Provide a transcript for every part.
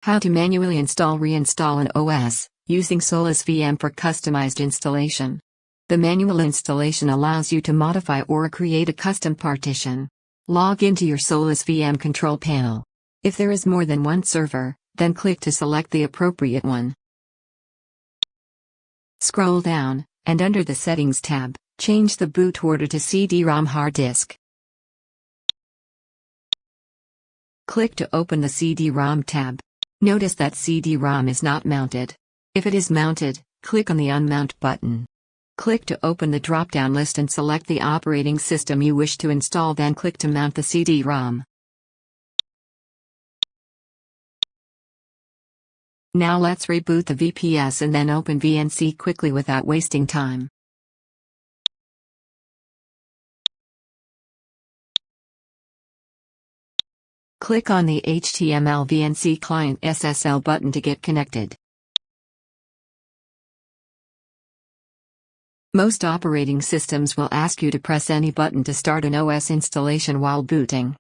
How to manually reinstall an OS, using SolusVM for customized installation. The manual installation allows you to modify or create a custom partition. Log into your SolusVM control panel. If there is more than one server, then click to select the appropriate one. Scroll down, and under the Settings tab, change the boot order to CD-ROM hard disk. Click to open the CD-ROM tab. Notice that CD-ROM is not mounted. If it is mounted, click on the Unmount button. Click to open the drop-down list and select the operating system you wish to install, then click to mount the CD-ROM. Now let's reboot the VPS and then open VNC quickly without wasting time. Click on the HTML VNC Client SSL button to get connected. Most operating systems will ask you to press any button to start an OS installation while booting.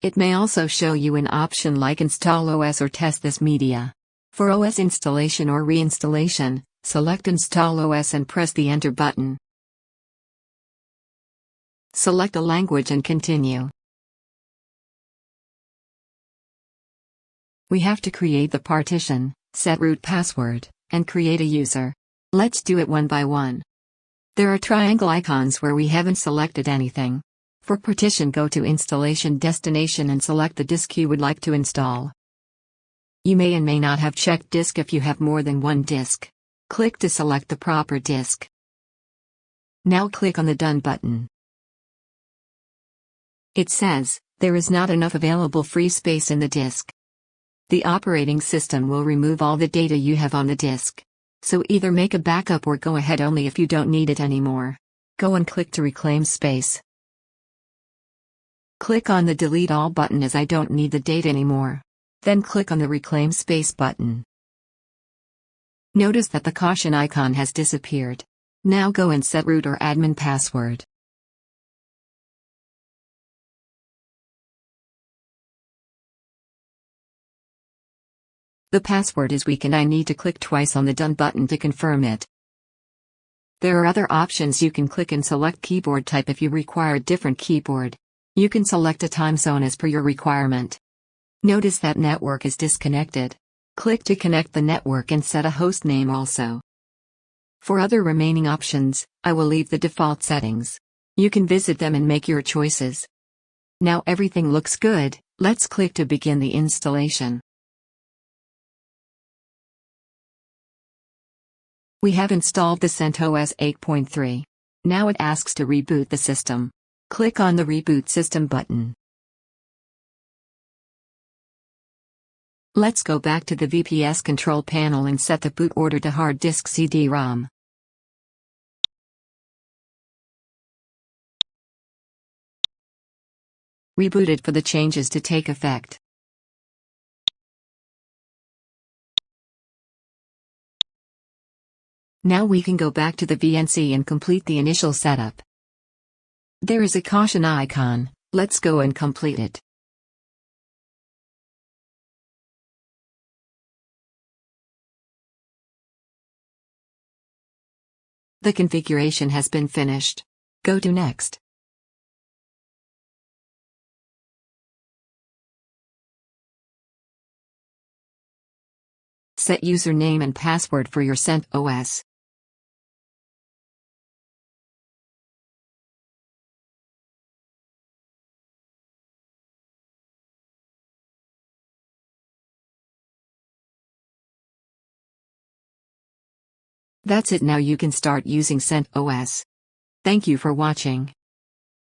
It may also show you an option like Install OS or Test this media. For OS installation or reinstallation, select Install OS and press the Enter button. Select a language and continue. We have to create the partition, set root password, and create a user. Let's do it one by one. There are triangle icons where we haven't selected anything. For partition, go to Installation Destination and select the disk you would like to install. You may and may not have checked disk if you have more than one disk. Click to select the proper disk. Now click on the Done button. It says, there is not enough available free space in the disk. The operating system will remove all the data you have on the disk. So either make a backup or go ahead only if you don't need it anymore. Go and click to reclaim space. Click on the Delete All button as I don't need the data anymore. Then click on the Reclaim Space button. Notice that the caution icon has disappeared. Now go and set root or admin password. The password is weak and I need to click twice on the Done button to confirm it. There are other options. You can click and select keyboard type if you require a different keyboard. You can select a time zone as per your requirement. Notice that network is disconnected. Click to connect the network and set a host name also. For other remaining options, I will leave the default settings. You can visit them and make your choices. Now everything looks good, let's click to begin the installation. We have installed the CentOS 8.3. Now it asks to reboot the system. Click on the Reboot System button. Let's go back to the VPS control panel and set the boot order to hard disk CD-ROM. Reboot it for the changes to take effect. Now we can go back to the VNC and complete the initial setup. There is a caution icon, let's go and complete it. The configuration has been finished. Go to Next. Set username and password for your CentOS. That's it. Now you can start using CentOS. Thank you for watching.